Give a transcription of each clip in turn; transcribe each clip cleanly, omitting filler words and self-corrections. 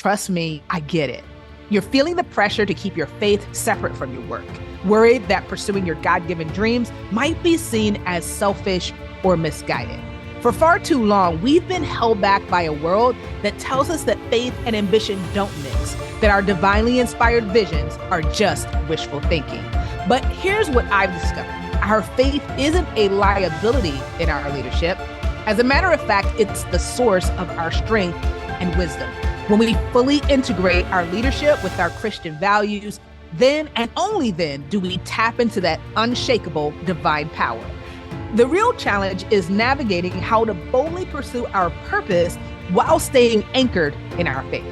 Trust me, I get it. You're feeling the pressure to keep your faith separate from your work, worried that pursuing your God-given dreams might be seen as selfish or misguided. For far too long, we've been held back by a world that tells us that faith and ambition don't mix, that our divinely inspired visions are just wishful thinking. But here's what I've discovered. Our faith isn't a liability in our leadership. As a matter of fact, it's the source of our strength and wisdom. When we fully integrate our leadership with our Christian values, then and only then do we tap into that unshakable divine power. The real challenge is navigating how to boldly pursue our purpose while staying anchored in our faith.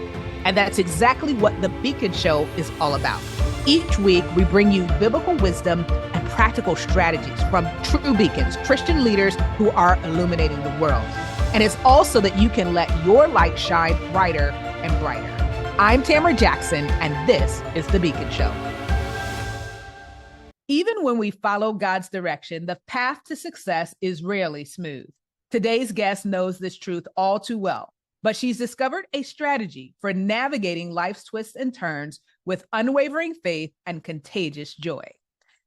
And that's exactly what the Beacon Show is all about. Each week, we bring you biblical wisdom and practical strategies from true beacons, Christian leaders who are illuminating the world. And it's also that you can let your light shine brighter and brighter. I'm Tamara Jackson, and this is The Beacon Show. Even when we follow God's direction, the path to success is rarely smooth. Today's guest knows this truth all too well, but she's discovered a strategy for navigating life's twists and turns with unwavering faith and contagious joy.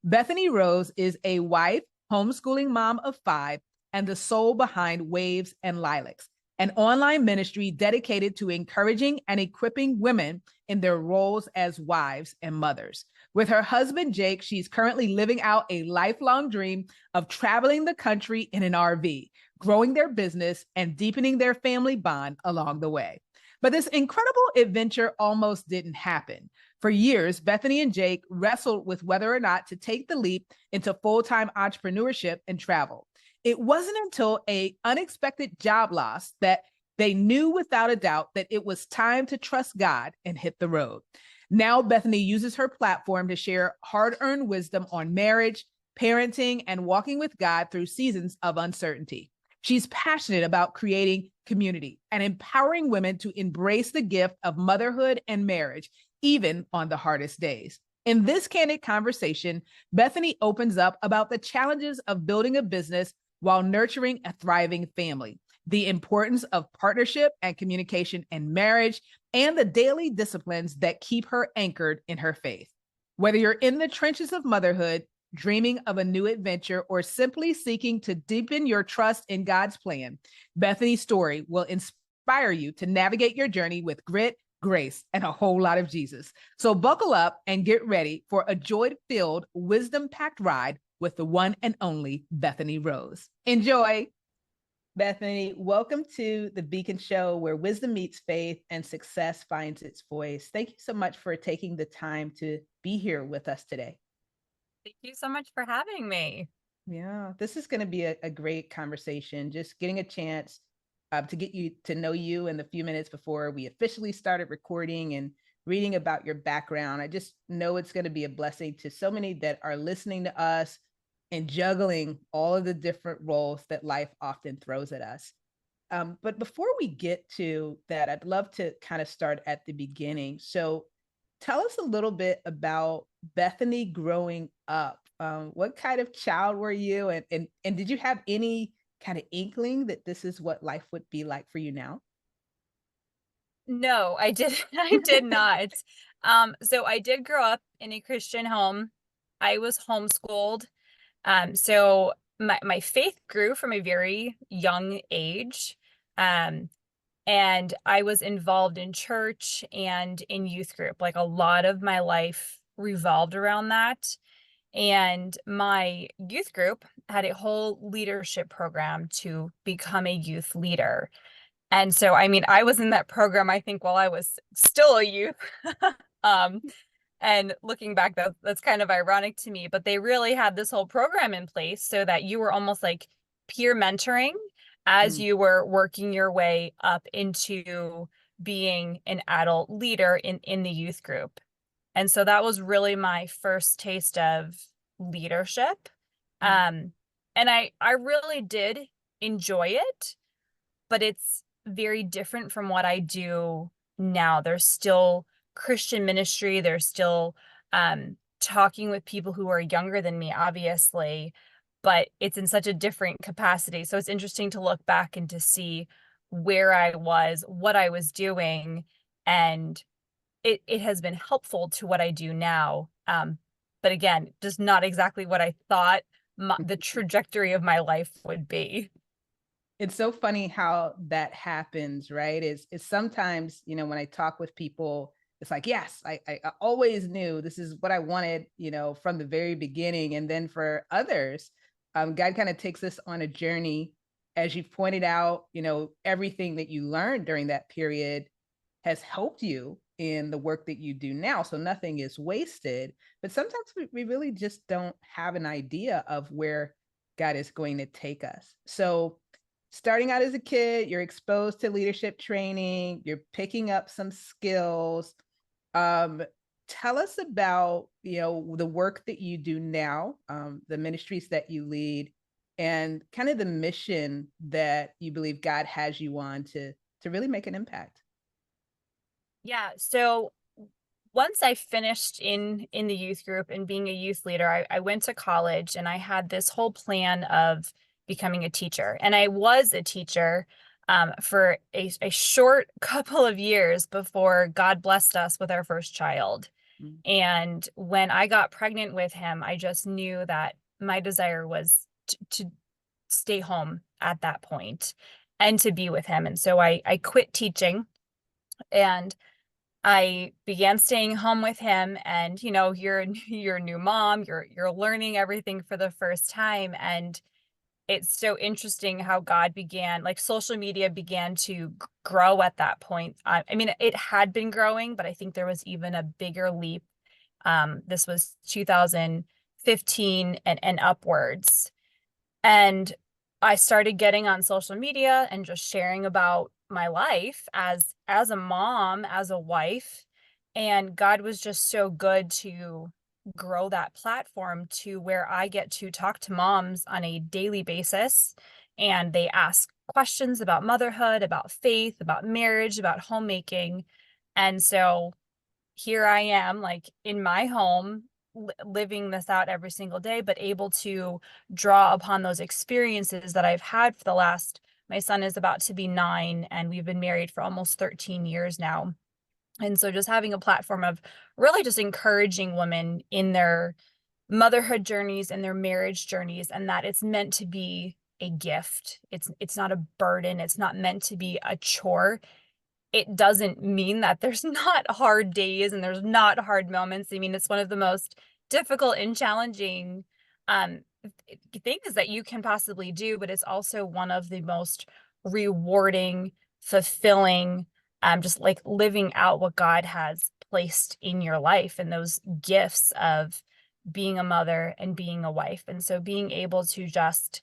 Bethany Rose is a wife, homeschooling mom of 5, and the soul behind Waves and Lilacs, an online ministry dedicated to encouraging and equipping women in their roles as wives and mothers. With her husband, Jake, she's currently living out a lifelong dream of traveling the country in an RV, growing their business and deepening their family bond along the way. But this incredible adventure almost didn't happen. For years, Bethany and Jake wrestled with whether or not to take the leap into full-time entrepreneurship and travel. It wasn't until an unexpected job loss that they knew without a doubt that it was time to trust God and hit the road. Now, Bethany uses her platform to share hard-earned wisdom on marriage, parenting, and walking with God through seasons of uncertainty. She's passionate about creating community and empowering women to embrace the gift of motherhood and marriage, even on the hardest days. In this candid conversation, Bethany opens up about the challenges of building a business while nurturing a thriving family, the importance of partnership and communication in marriage, and the daily disciplines that keep her anchored in her faith. Whether you're in the trenches of motherhood, dreaming of a new adventure, or simply seeking to deepen your trust in God's plan, Bethany's story will inspire you to navigate your journey with grit, grace, and a whole lot of Jesus. So buckle up and get ready for a joy-filled, wisdom-packed ride with the one and only Bethany Rose. Enjoy. Bethany, welcome to the Beacon Show, where wisdom meets faith and success finds its voice. Thank you so much for taking the time to be here with us today. Thank you so much for having me. Yeah, this is going to be a great conversation, just getting a chance to get you to know you in the few minutes before we officially started recording and reading about your background. I just know it's going to be a blessing to so many that are listening to us and juggling all of the different roles that life often throws at us. But before we get to that, I'd love to kind of start at the beginning. So tell us a little bit about Bethany growing up. What kind of child were you? And did you have any kind of inkling that this is what life would be like for you now? No, I did I did not. So I did grow up in a Christian home. I was homeschooled. So my faith grew from a very young age. Um, and I was involved in church and in youth group. Like a lot of my life revolved around that. And my youth group had a whole leadership program to become a youth leader. And so, I mean, I was in that program, I think, while I was still a youth. um, and looking back, that's kind of ironic to me, but they really had this whole program in place so that you were almost like peer mentoring as Mm. you were working your way up into being an adult leader in the youth group. And so that was really my first taste of leadership. Um, and I really did enjoy it, but it's very different from what I do now. There's still Christian ministry. There's still talking with people who are younger than me, obviously, but it's in such a different capacity. So it's interesting to look back and to see where I was, what I was doing, And it has been helpful to what I do now. But again, just not exactly what I thought the trajectory of my life would be. It's so funny how that happens, right? It's sometimes, when I talk with people, it's like, yes, I always knew this is what I wanted, from the very beginning. And then for others, God kind of takes us on a journey, as you've pointed out, everything that you learned during that period has helped you in the work that you do now. So nothing is wasted. But sometimes we really just don't have an idea of where God is going to take us. So starting out as a kid, you're exposed to leadership training, you're picking up some skills. Um, Tell us about, the work that you do now, the ministries that you lead, and kind of the mission that you believe God has you on to really make an impact. Yeah. So once I finished in the youth group and being a youth leader, I went to college and I had this whole plan of becoming a teacher. And I was a teacher for a short couple of years before God blessed us with our first child. Mm. And when I got pregnant with him, I just knew that my desire was to stay home at that point and to be with him. And so I quit teaching and I began staying home with him. And you're a new mom, you're learning everything for the first time. And it's so interesting how God began, like social media began to grow at that point. I mean, it had been growing, but I think there was even a bigger leap. This was 2015 and upwards. And I started getting on social media and just sharing about my life as a mom, as a wife. And God was just so good to grow that platform to where I get to talk to moms on a daily basis. And they ask questions about motherhood, about faith, about marriage, about homemaking. And so here I am, like in my home, living this out every single day, but able to draw upon those experiences that I've had for my son is about to be 9, and we've been married for almost 13 years now. And so just having a platform of really just encouraging women in their motherhood journeys and their marriage journeys, and that it's meant to be a gift. It's not a burden. It's not meant to be a chore. It doesn't mean that there's not hard days and there's not hard moments. I mean, it's one of the most difficult and challenging um, things that you can possibly do, but it's also one of the most rewarding, fulfilling, just like living out what God has placed in your life and those gifts of being a mother and being a wife. And so being able to just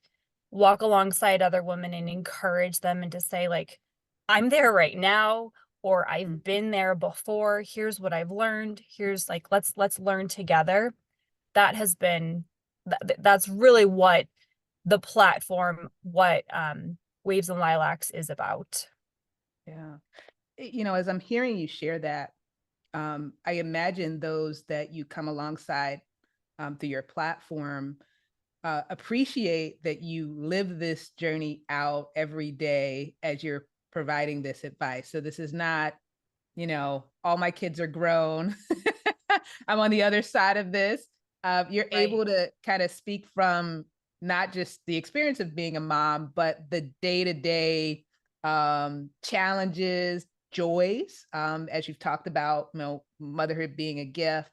walk alongside other women and encourage them and to say, like, I'm there right now, or I've been there before. Here's what I've learned. Here's like, let's learn together. That has been, that's really what the platform, what Waves and Lilacs is about. Yeah. As I'm hearing you share that, I imagine those that you come alongside through your platform appreciate that you live this journey out every day as you're providing this advice. So this is not, all my kids are grown. I'm on the other side of this. You're Right. able to kind of speak from not just the experience of being a mom, but the day-to-day challenges, joys, as you've talked about, motherhood being a gift.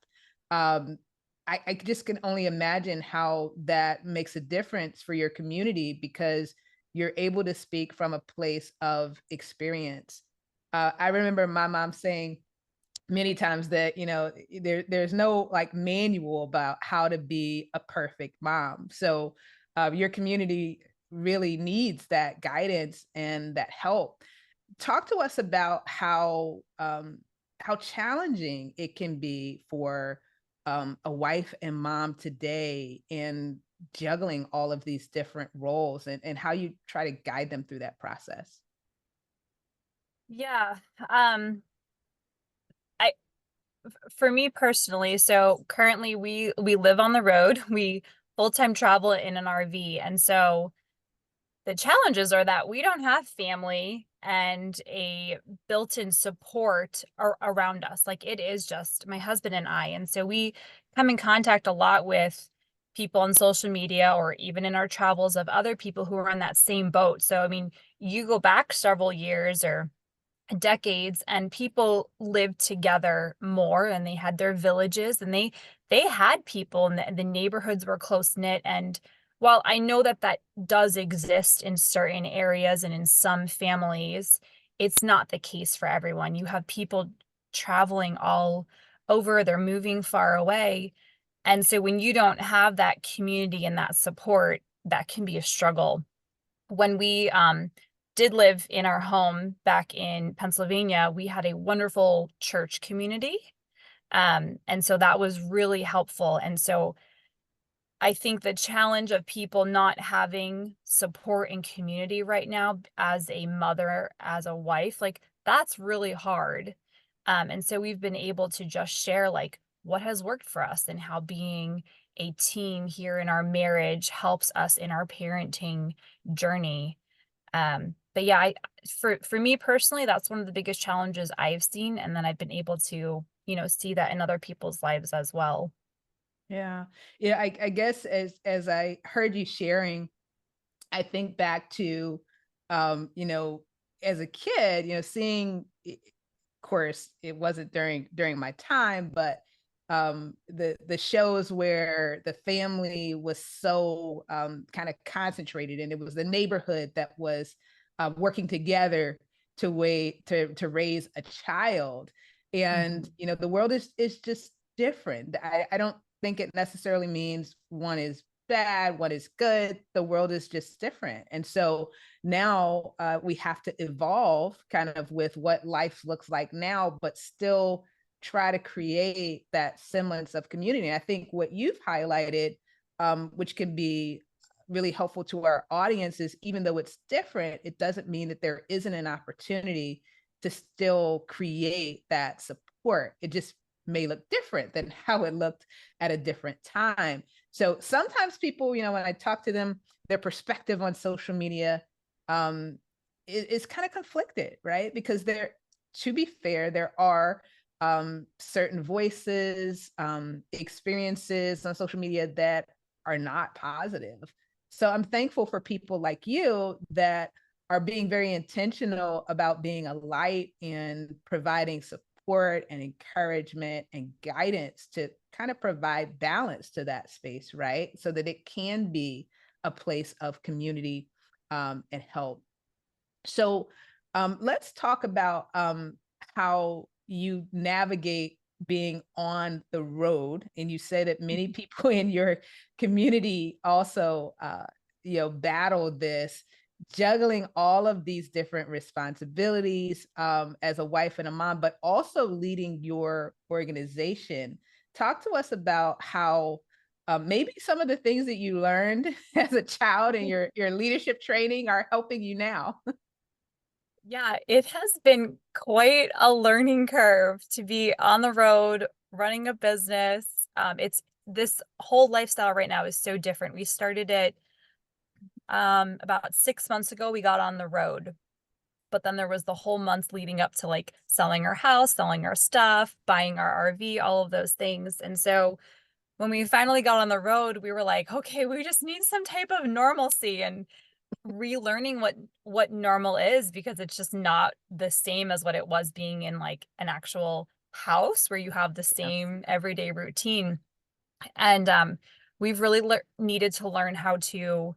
I just can only imagine how that makes a difference for your community because you're able to speak from a place of experience. I remember my mom saying many times that, there's no like manual about how to be a perfect mom. So your community really needs that guidance and that help. Talk to us about how challenging it can be for a wife and mom today in juggling all of these different roles and how you try to guide them through that process. Yeah. I For me personally, so currently we live on the road. We full-time travel in an RV. And so the challenges are that we don't have family and a built-in support around us. Like, it is just my husband and I. And so we come in contact a lot with people on social media or even in our travels of other people who are on that same boat. So, I mean, you go back several years or decades and people lived together more, and they had their villages, and they had people, and the neighborhoods were close knit. And while I know that that does exist in certain areas and in some families, it's not the case for everyone. You have people traveling all over, they're moving far away. And so when you don't have that community and that support, that can be a struggle. When we did live in our home back in Pennsylvania, we had a wonderful church community. And so that was really helpful. And so I think the challenge of people not having support and community right now as a mother, as a wife, like, that's really hard. And so we've been able to just share like what has worked for us and how being a team here in our marriage helps us in our parenting journey. But yeah, for me personally, that's one of the biggest challenges I've seen. And then I've been able to, see that in other people's lives as well. Yeah. Yeah. I guess as I heard you sharing, I think back to, as a kid, seeing, of course, it wasn't during my time, but the shows where the family was so kind of concentrated, and it was the neighborhood that was working together to raise a child. And the world is just different. I don't think it necessarily means one is bad, one is good. The world is just different. And so now we have to evolve kind of with what life looks like now, but still try to create that semblance of community. And I think what you've highlighted, which can be really helpful to our audience, is even though it's different, it doesn't mean that there isn't an opportunity to still create that support. It just may look different than how it looked at a different time. So sometimes people, when I talk to them, their perspective on social media is kind of conflicted, right? Because to be fair, there are certain voices, experiences on social media that are not positive. So I'm thankful for people like you that are being very intentional about being a light and providing support and encouragement and guidance to kind of provide balance to that space, right? So that it can be a place of community and help. So let's talk about how you navigate being on the road. And you say that many people in your community also, battle this, juggling all of these different responsibilities as a wife and a mom, but also leading your organization. Talk to us about how maybe some of the things that you learned as a child in your leadership training are helping you now. Yeah, it has been quite a learning curve to be on the road, running a business. It's this whole lifestyle right now is so different. We started it about 6 months ago. We got on the road, but then there was the whole month leading up to like selling our house, selling our stuff, buying our RV, all of those things. And so when we finally got on the road, we were like, okay, we just need some type of normalcy and relearning what normal is, because it's just not the same as what it was being in like an actual house where you have the same everyday routine. And we've really needed to learn how to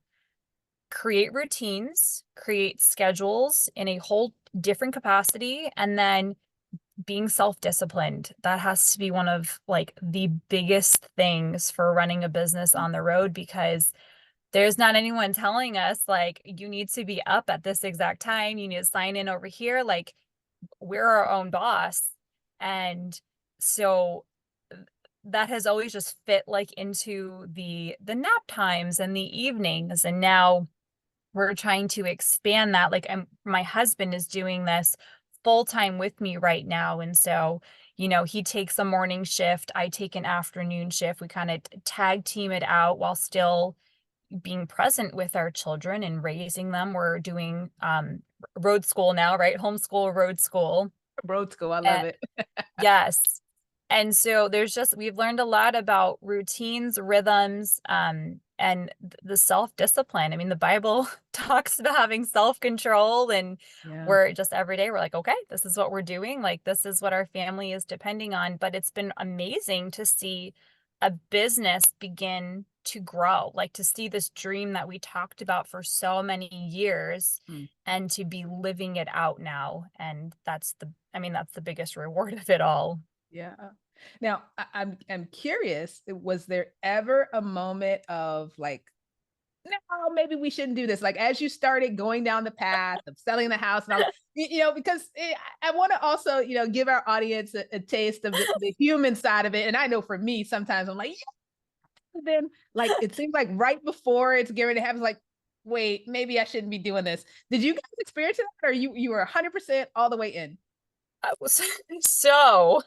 create routines, create schedules in a whole different capacity, and then being self-disciplined. That has to be one of like the biggest things for running a business on the road, because there's not anyone telling us like, you need to be up at this exact time, you need to sign in over here. Like, we're our own boss. And so that has always just fit like into the nap times and the evenings. And now we're trying to expand that. Like, my husband is doing this full time with me right now. And so, he takes a morning shift, I take an afternoon shift. We kind of tag team it out while still being present with our children and raising them. We're doing road school now, right? Homeschool, road school. Road school, I love And it. yes. And so we've learned a lot about routines, rhythms, and the self-discipline. I mean, the Bible talks about having self-control, and Yeah. we're just every day we're like, okay, this is what we're doing. Like, this is what our family is depending on. But it's been amazing to see a business begin to grow, like to see this dream that we talked about for so many years Mm. and to be living it out now. And that's the biggest reward of it all. Yeah. Now, I'm curious, was there ever a moment of like, no, maybe we shouldn't do this? Like as you started going down the path of selling the house and all, because I want to also, give our audience a taste of the human side of it. And I know for me, sometimes I'm like, yeah. Then like it seems like right before it's getting ready to happen, it's like, wait, maybe I shouldn't be doing this. Did you guys experience that, or you were 100% all the way in? So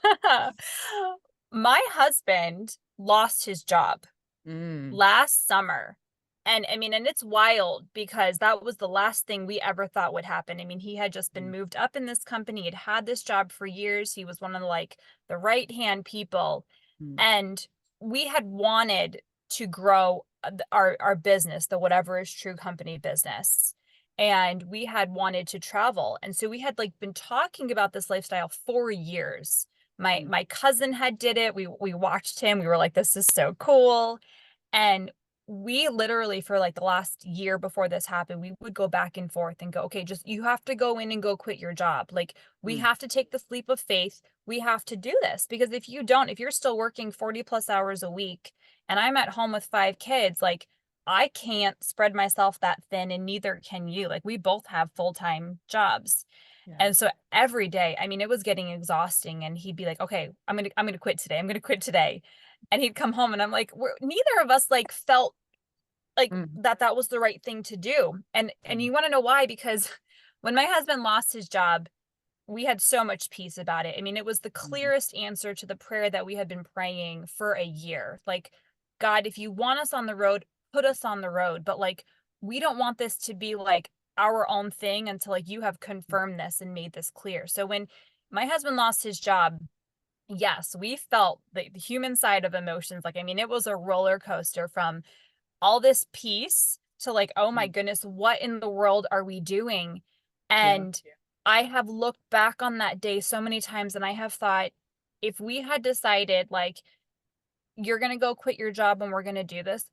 my husband lost his job Mm, last summer. And I mean, and it's wild because that was the last thing we ever thought would happen. I mean, he had just been mm, moved up in this company. He'd had this job for years. He was one of the right hand people. mm, And we had wanted to grow our business, the Whatever is True company business. And we had wanted to travel. And so we had been talking about this lifestyle for years. My mm, my cousin had did it. We watched him. We were like, this is so cool. And we literally, for the last year before this happened, we would go back and forth and go, okay, just you have to go in and go quit your job. Like, we mm, have to take this leap of faith. We have to do this because if you don't, if you're still working 40 plus hours a week and I'm at home with 5 kids, like, I can't spread myself that thin and neither can you. Like, we both have full-time jobs. yeah. And so every day, I mean, it was getting exhausting. And he'd be like, okay, I'm gonna quit today. I'm gonna quit today. And he'd come home and I'm like, neither of us felt like Mm, that was the right thing to do. And mm, you want to know why? Because when my husband lost his job, we had so much peace about it. I mean, it was the mm, clearest answer to the prayer that we had been praying for a year. Like, God, if you want us on the road, put us on the road. But we don't want this to be our own thing until you have mm, confirmed this and made this clear. So when my husband lost his job, yes, we felt the human side of emotions. Like, I mean, it was a roller coaster from all this peace to oh my mm, goodness, what in the world are we doing? yeah. And I have looked back on that day so many times and I have thought, if we had decided you're going to go quit your job and we're going to do this,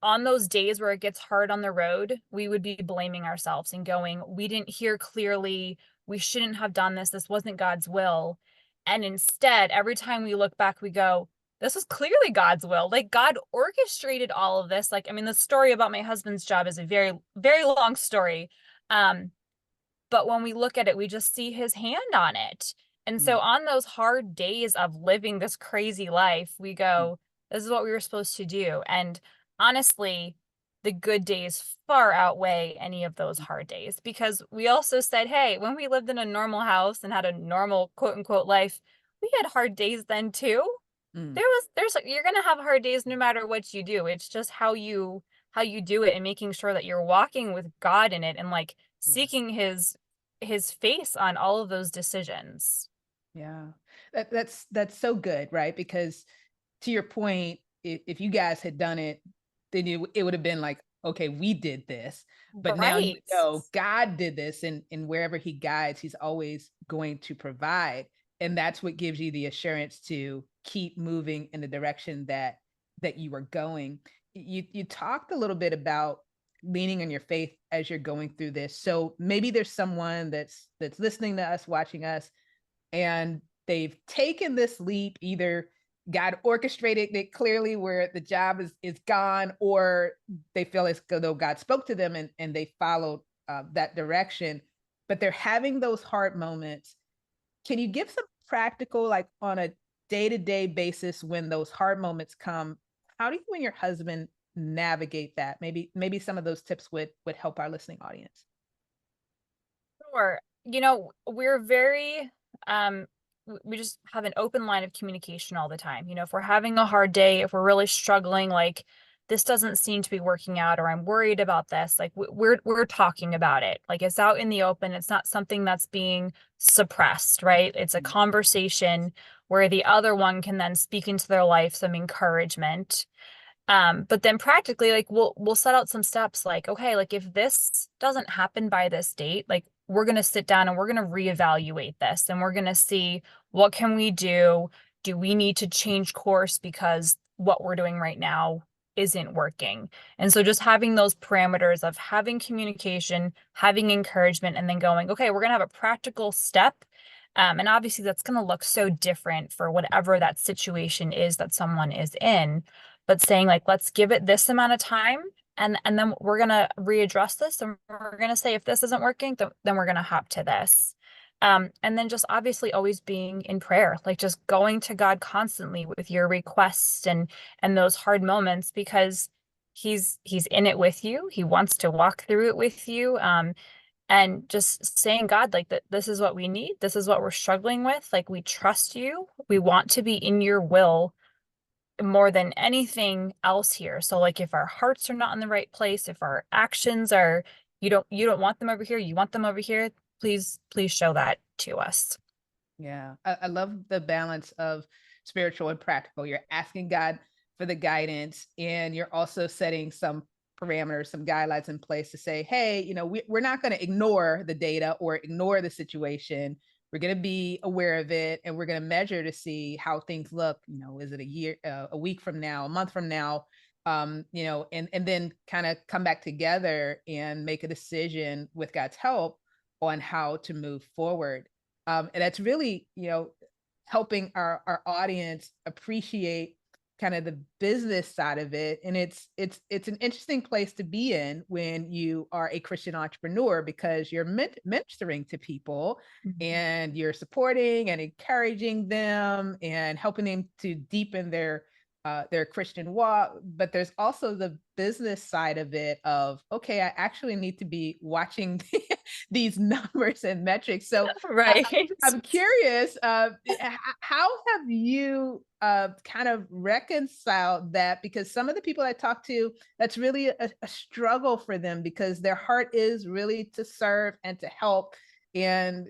on those days where it gets hard on the road, we would be blaming ourselves and going, we didn't hear clearly. We shouldn't have done this. This wasn't God's will. And instead, every time we look back, we go, this was clearly God's will. Like, God orchestrated all of this. Like, I mean, the story about my husband's job is a very, very long story. Um, but when we look at it, we just see his hand on it. And so Mm, on those hard days of living this crazy life, we mm, go, this is what we were supposed to do. And honestly, the good days far outweigh any of those mm, hard days because we also said, hey, when we lived in a normal house and had a normal quote unquote life, we had hard days then too. mm. You're going to have hard days no matter what you do. It's just how you do it and making sure that you're walking with God in it and Yeah. seeking his face on all of those decisions. Yeah. That's so good, right? Because to your point, if you guys had done it, then it would have been like, okay, we did this. But now Right. God did this, and wherever he guides, he's always going to provide. And that's what gives you the assurance to keep moving in the direction that you are going. You talked a little bit about leaning on your faith as you're going through this. So maybe there's someone that's listening to us, watching us, and they've taken this leap. Either God orchestrated it clearly where the job is gone, or they feel as though God spoke to them and they followed that direction, but they're having those hard moments. Can you give some practical, like on a day-to-day basis, when those hard moments come, how do you and your husband navigate that? Maybe some of those tips would help our listening audience. Sure. We're very we just have an open line of communication all the time. If we're having a hard day, if we're really struggling, this doesn't seem to be working out, or I'm worried about this, like we're talking about it. Like it's out in the open. It's not something that's being suppressed, right? It's a conversation where the other one can then speak into their life some encouragement. But then practically, like we'll set out some steps like, okay, like if this doesn't happen by this date, like we're going to sit down and we're going to reevaluate this, and we're going to see, what can we do? Do we need to change course because what we're doing right now isn't working? And so just having those parameters of having communication, having encouragement, and then going, okay, we're going to have a practical step. And obviously that's going to look so different for whatever that situation is that someone is in, but saying like, let's give it this amount of time, and then we're going to readdress this, and we're going to say, if this isn't working, then we're going to hop to this. And then just obviously always being in prayer, like just going to God constantly with your requests and those hard moments, because he's in it with you. He wants to walk through it with you. And just saying, God, like that, this is what we need. This is what we're struggling with. Like, we trust you. We want to be in your will more than anything else here. So like if our hearts are not in the right place, if our actions are, you don't want them over here, you want them over here, please show that to us. Yeah, I love the balance of spiritual and practical. You're asking God for the guidance, and you're also setting some parameters, some guidelines in place to say, hey, we're not going to ignore the data or ignore the situation. We're going to be aware of it, and we're going to measure to see how things look. Is it a year, a week from now, a month from now? And then kind of come back together and make a decision with God's help on how to move forward. And that's really, helping our audience appreciate kind of the business side of it. And it's an interesting place to be in when you are a Christian entrepreneur, because you're mentoring to people, and you're supporting and encouraging them and helping them to deepen their Christian walk. But there's also the business side of it of, okay, I actually need to be watching these numbers and metrics. So Right. I'm curious, how have you kind of reconciled that? Because some of the people I talk to, that's really a struggle for them, because their heart is really to serve and to help. And,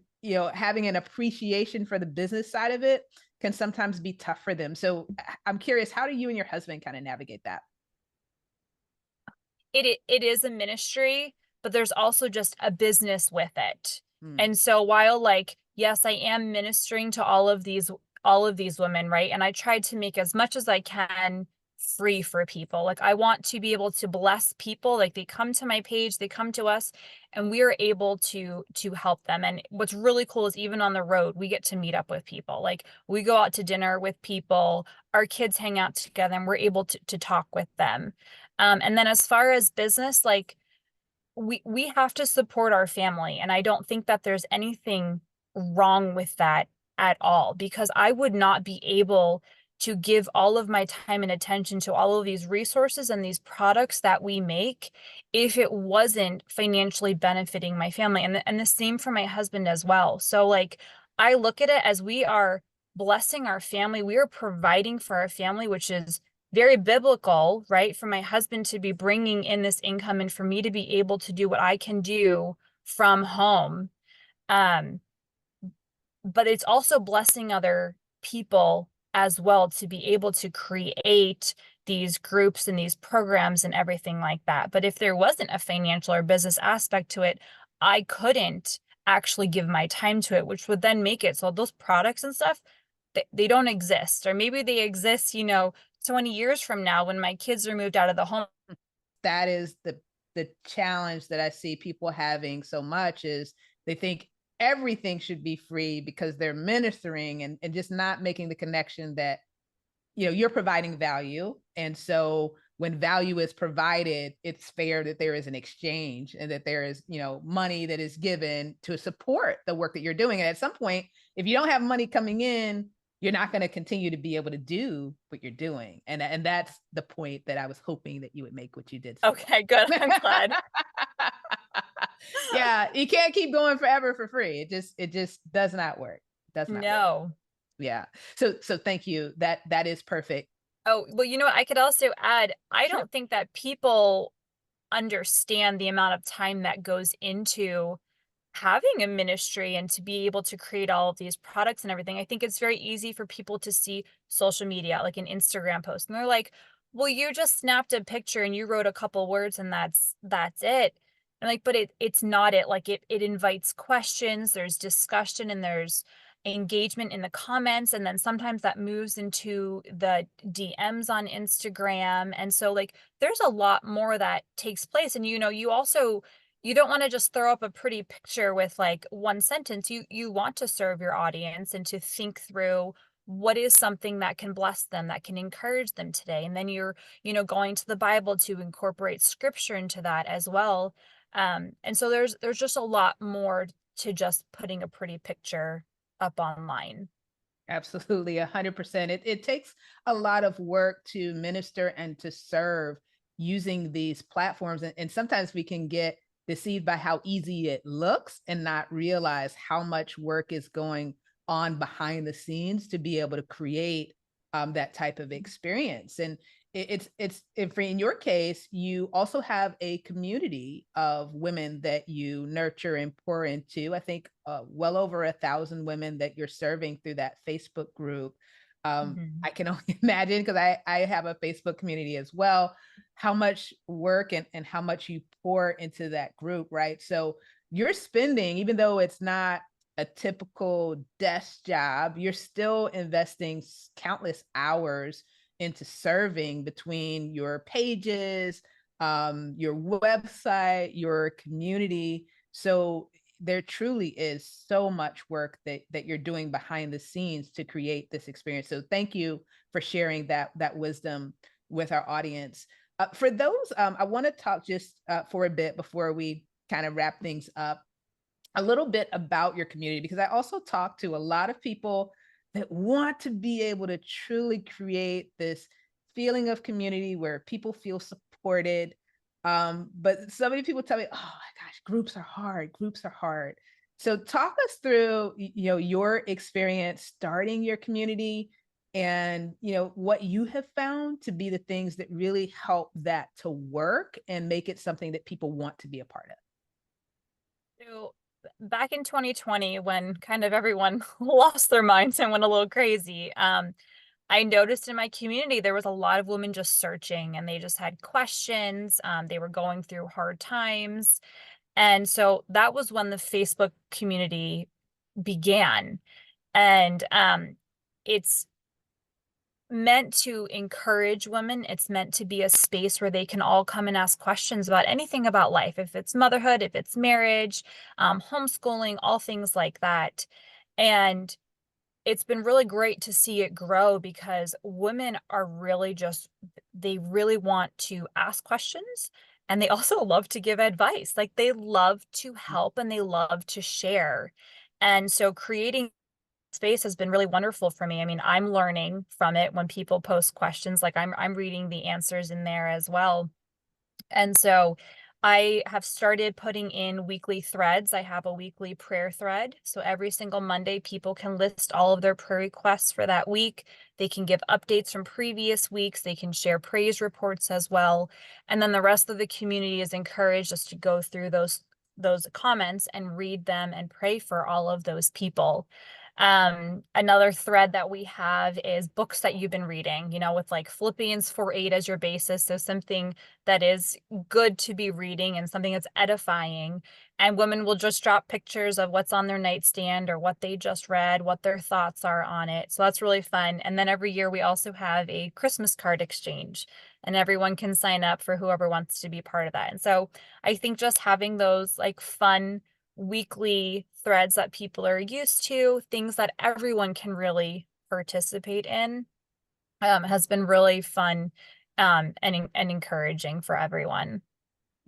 having an appreciation for the business side of it can sometimes be tough for them. So I'm curious, how do you and your husband kind of navigate that? It is a ministry, but there's also just a business with it. Hmm. And so while like, yes, I am ministering to all of these women, right? And I tried to make as much as I can free for people. Like I want to be able to bless people. Like they come to my page, they come to us, and we are able to help them. And what's really cool is even on the road, we get to meet up with people. Like we go out to dinner with people, our kids hang out together, and we're able to talk with them. And then as far as business, like we have to support our family. And I don't think that there's anything wrong with that at all, because I would not be able to give all of my time and attention to all of these resources and these products that we make if it wasn't financially benefiting my family. And the same for my husband as well. So like I look at it as we are blessing our family, we are providing for our family, which is very biblical, right? For my husband to be bringing in this income and for me to be able to do what I can do from home. But it's also blessing other people as well to be able to create these groups and these programs and everything like that. But if there wasn't a financial or business aspect to it, I couldn't actually give my time to it, which would then make it so those products and stuff, they don't exist. Or maybe they exist, 20 years from now when my kids are moved out of the home. That is the challenge that I see people having so much, is they think everything should be free because they're ministering, and just not making the connection that, you're providing value. And so when value is provided, it's fair that there is an exchange, and that there is, money that is given to support the work that you're doing. And at some point, if you don't have money coming in, you're not going to continue to be able to do what you're doing. And that's the point that I was hoping that you would make, what you did. Okay, good. I'm glad. Yeah, you can't keep going forever for free. It just does not work. Does not work. No. Yeah. So thank you. That is perfect. Oh, well, you know what? I could also add, I Sure. don't think that people understand the amount of time that goes into having a ministry and to be able to create all of these products and everything. I think it's very easy for people to see social media, like an Instagram post, and they're like, "Well, you just snapped a picture and you wrote a couple words and that's it." And like, but it's not it. Like it invites questions, there's discussion and there's engagement in the comments, and then sometimes that moves into the DMs on Instagram. And so like there's a lot more that takes place. And you also you don't want to just throw up a pretty picture with like one sentence. You want to serve your audience and to think through what is something that can bless them, that can encourage them today. And then you're, going to the Bible to incorporate scripture into that as well. And so there's just a lot more to just putting a pretty picture up online. Absolutely, 100%. It takes a lot of work to minister and to serve using these platforms. And sometimes we can get deceived by how easy it looks and not realize how much work is going on behind the scenes to be able to create that type of experience. And it's if in your case, you also have a community of women that you nurture and pour into. I think well over 1,000 women that you're serving through that Facebook group. Mhm. I can only imagine, because I have a Facebook community as well, how much work and how much you pour into that group, right? So you're spending, even though it's not a typical desk job, you're still investing countless hours into serving between your pages, your website, your community. So there truly is so much work that you're doing behind the scenes to create this experience. So thank you for sharing that wisdom with our audience. For those, I want to talk just for a bit before we kind of wrap things up, a little bit about your community, because I also talk to a lot of people that want to be able to truly create this feeling of community where people feel supported. But so many people tell me, "Oh my gosh, groups are hard. Groups are hard." So talk us through, your experience starting your community, and what you have found to be the things that really help that to work and make it something that people want to be a part of. So back in 2020, when kind of everyone lost their minds and went a little crazy, I noticed in my community there was a lot of women just searching and they just had questions. They were going through hard times. And so that was when the Facebook community began. And it's meant to encourage women. It's meant to be a space where they can all come and ask questions about anything about life, if it's motherhood, if it's marriage, homeschooling, all things like that. And it's been really great to see it grow because women are really just, they really want to ask questions and they also love to give advice. Like they love to help and they love to share. And so creating space has been really wonderful for me. I mean, I'm learning from it when people post questions, like I'm reading the answers in there as well. And so I have started putting in weekly threads. I have a weekly prayer thread. So every single Monday, people can list all of their prayer requests for that week. They can give updates from previous weeks. They can share praise reports as well. And then the rest of the community is encouraged just to go through those comments and read them and pray for all of those people. Another thread that we have is books that you've been reading, with like Philippians 4:8 as your basis. So something that is good to be reading and something that's edifying. And women will just drop pictures of what's on their nightstand or what they just read, what their thoughts are on it. So that's really fun. And then every year we also have a Christmas card exchange, and everyone can sign up for whoever wants to be part of that. And so I think just having those like fun weekly threads that people are used to, things that everyone can really participate in, has been really fun, and encouraging for everyone.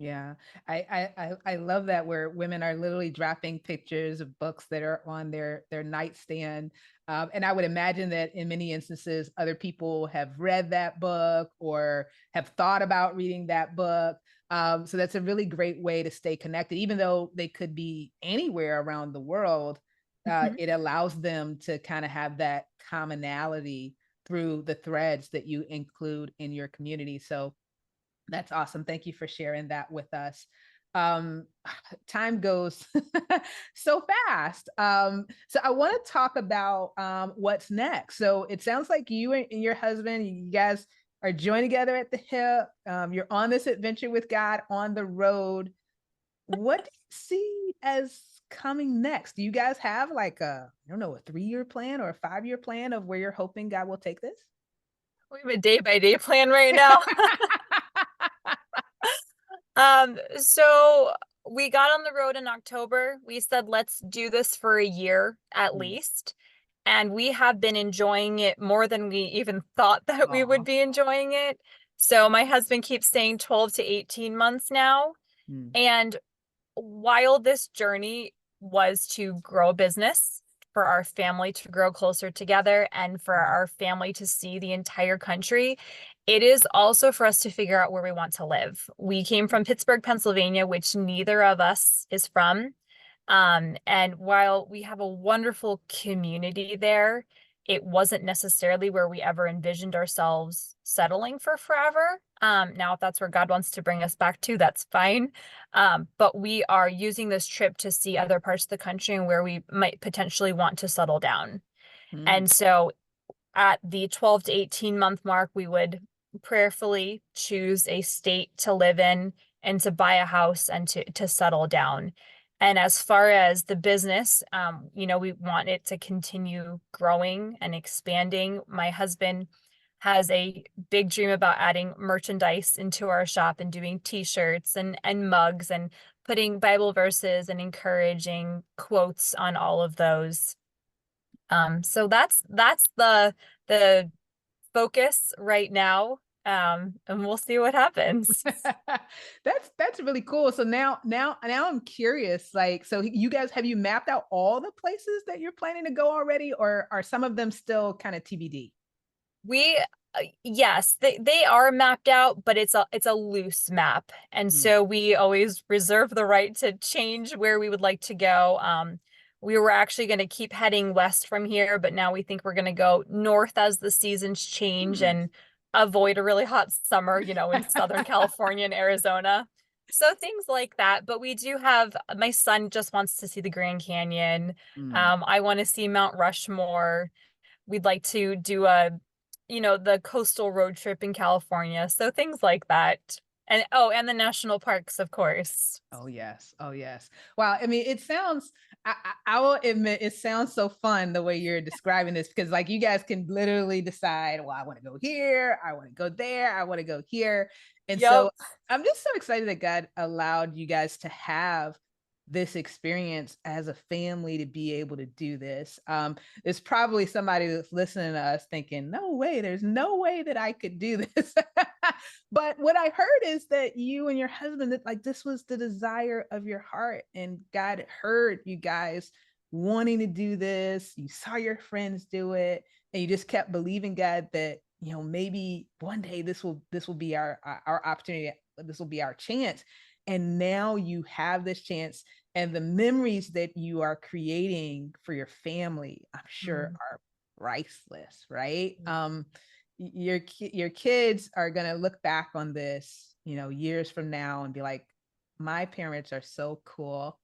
Yeah, I love that, where women are literally dropping pictures of books that are on their nightstand, and I would imagine that in many instances, other people have read that book or have thought about reading that book. So that's a really great way to stay connected, even though they could be anywhere around the world. Mhm. It allows them to kind of have that commonality through the threads that you include in your community. So that's awesome. Thank you for sharing that with us. Um, Time goes so fast. So I want to talk about what's next. So it sounds like you and your husband, you guys are joined together at the hip. You're on this adventure with God on the road. What do you see as coming next? Do you guys have like I don't know, a 3-year plan or a 5-year plan of where you're hoping God will take this? We have a day-by-day plan right now. So we got on the road in October. We said, let's do this for a year at least. And we have been enjoying it more than we even thought that we would Aw. be enjoying it. So my husband keeps saying 12 to 18 months now. Mm. And while this journey was to grow a business, for our family to grow closer together, and for our family to see the entire country, it is also for us to figure out where we want to live. We came from Pittsburgh, Pennsylvania, which neither of us is from. And while we have a wonderful community there, it wasn't necessarily where we ever envisioned ourselves settling for forever. Now, if that's where God wants to bring us back to, that's fine. But we are using this trip to see other parts of the country and where we might potentially want to settle down. Mm. And so at the 12 to 18 month mark, we would prayerfully choose a state to live in and to buy a house and to settle down. And as far as the business, we want it to continue growing and expanding. My husband has a big dream about adding merchandise into our shop and doing t-shirts and mugs and putting Bible verses and encouraging quotes on all of those. So that's the focus right now. And we'll see what happens. That's really cool. So now I'm curious. Like, so you guys, have you mapped out all the places that you're planning to go already, or are some of them still kind of TBD? Yes, they are mapped out, but it's a loose map. And Mm. so we always reserve the right to change where we would like to go. We were actually going to keep heading west from here, but now we think we're going to go north as the seasons change Mm. and avoid a really hot summer, in Southern California and Arizona. So things like that. But we do have, my son just wants to see the Grand Canyon. Mm. I want to see Mount Rushmore. We'd like to do the coastal road trip in California. So things like that. And the national parks, of course. Oh yes. Oh yes. Wow. I mean, it sounds, I will admit, it sounds so fun the way you're describing this, because like you guys can literally decide, well, I want to go here, I want to go there, I want to go here. And Yep. so I'm just so excited that God allowed you guys to have this experience as a family to be able to do this. There's probably somebody that's listening to us thinking, no way, there's no way that I could do this. But what I heard is that you and your husband, that like this was the desire of your heart, and God heard you guys wanting to do this. You saw your friends do it, and you just kept believing God that, maybe one day this will be our opportunity. This will be our chance. And now you have this chance, and the memories that you are creating for your family, I'm sure, are priceless, right? Your kids are going to look back on this, years from now and be like, my parents are so cool.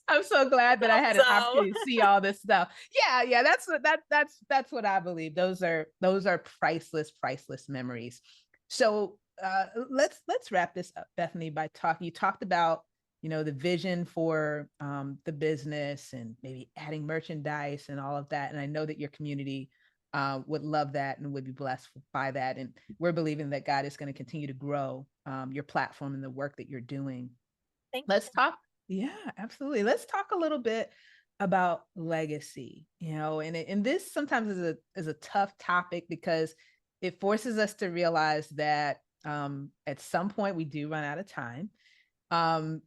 I'm so glad that I had an So opportunity to see all this stuff. Yeah, that's what I believe. Those are priceless memories. So let's wrap this up, Bethany, by talking. You talked about the vision for the business and maybe adding merchandise and all of that. And I know that your community would love that and would be blessed by that. And we're believing that God is going to continue to grow your platform and the work that you're doing. Let's talk. Yeah, absolutely. Let's talk a little bit about legacy, and this sometimes is a tough topic because it forces us to realize that at some point we do run out of time.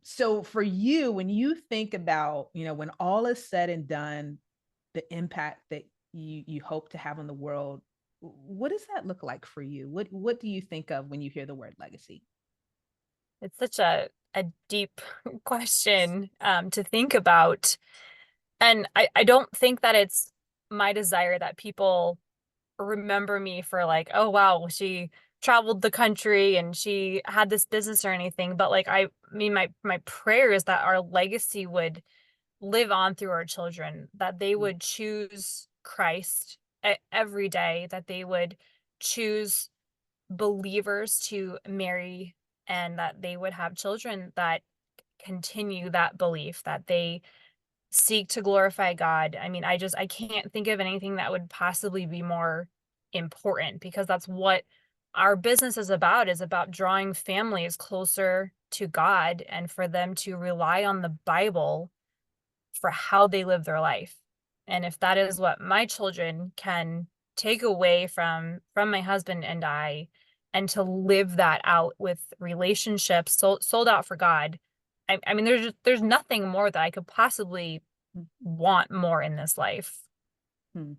So for you, when you think about, when all is said and done, the impact that you hope to have on the world, what does that look like for you? What do you think of when you hear the word legacy? it's such a deep question to think about. And I don't think that it's my desire that people remember me for like, oh wow, she traveled the country and she had this business or anything. But like I mean my prayer is that our legacy would live on through our children, that they would choose Christ every day, that they would choose believers to marry, and that they would have children that continue that belief, that they seek to glorify God. I mean, I can't think of anything that would possibly be more important, because that's what our business is about drawing families closer to God and for them to rely on the Bible for how they live their life. And if that is what my children can take away from my husband and I, and to live that out with relationships sold out for God, I mean, there's nothing more that I could possibly want more in this life. Hmm.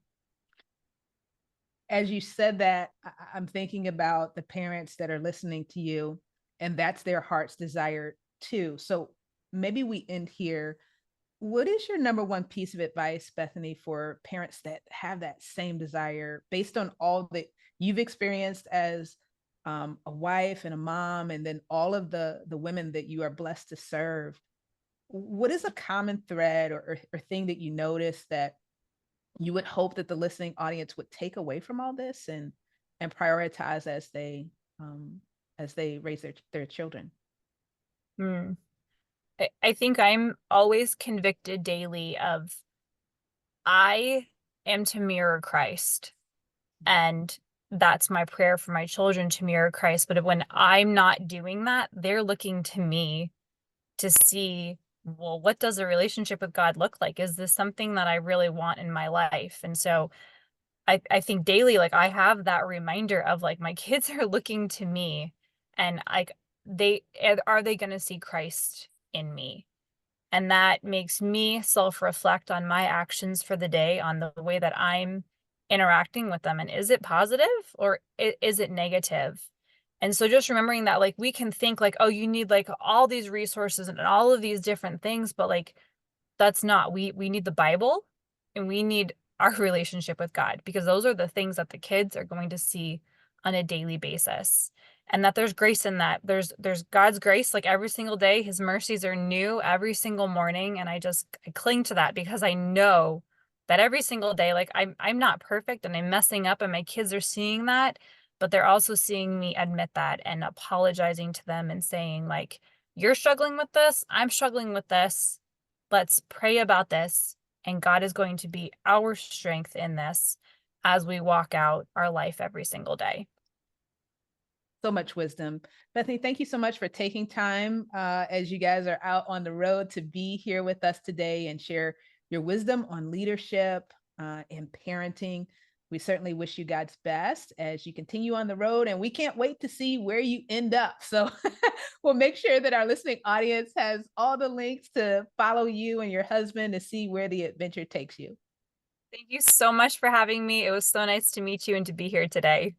As you said that, I'm thinking about the parents that are listening to you, and that's their heart's desire too. So maybe we end here. What is your number one piece of advice, Bethany, for parents that have that same desire based on all that you've experienced as a wife and a mom, and then all of the women that you are blessed to serve? What is a common thread or thing that you notice that you would hope that the listening audience would take away from all this and prioritize as they raise their children? Hmm. I think I'm always convicted daily of, I am to mirror Christ. And that's my prayer for my children, to mirror Christ. But when I'm not doing that, they're looking to me to see, well, what does a relationship with God look like? Is this something that I really want in my life? And so I think daily, like I have that reminder of like my kids are looking to me, and like are they going to see Christ in me? And that makes me self-reflect on my actions for the day, on the way that I'm interacting with them. And is it positive or is it negative? And so just remembering that, like, we can think like, oh, you need like all these resources and all of these different things, but like that's not, we need the Bible, and we need our relationship with God, because those are the things that the kids are going to see on a daily basis. And that there's grace in that. There's God's grace like every single day. His mercies are new every single morning, and I cling to that, because I know that every single day, like I'm not perfect and I'm messing up, and my kids are seeing that, but they're also seeing me admit that and apologizing to them and saying like, you're struggling with this, I'm struggling with this. Let's pray about this, and God is going to be our strength in this as we walk out our life every single day. So much wisdom. Bethany, thank you so much for taking time as you guys are out on the road to be here with us today and share your wisdom on leadership and parenting. We certainly wish you God's best as you continue on the road, and we can't wait to see where you end up. So we'll make sure that our listening audience has all the links to follow you and your husband to see where the adventure takes you. Thank you so much for having me. It was so nice to meet you and to be here today.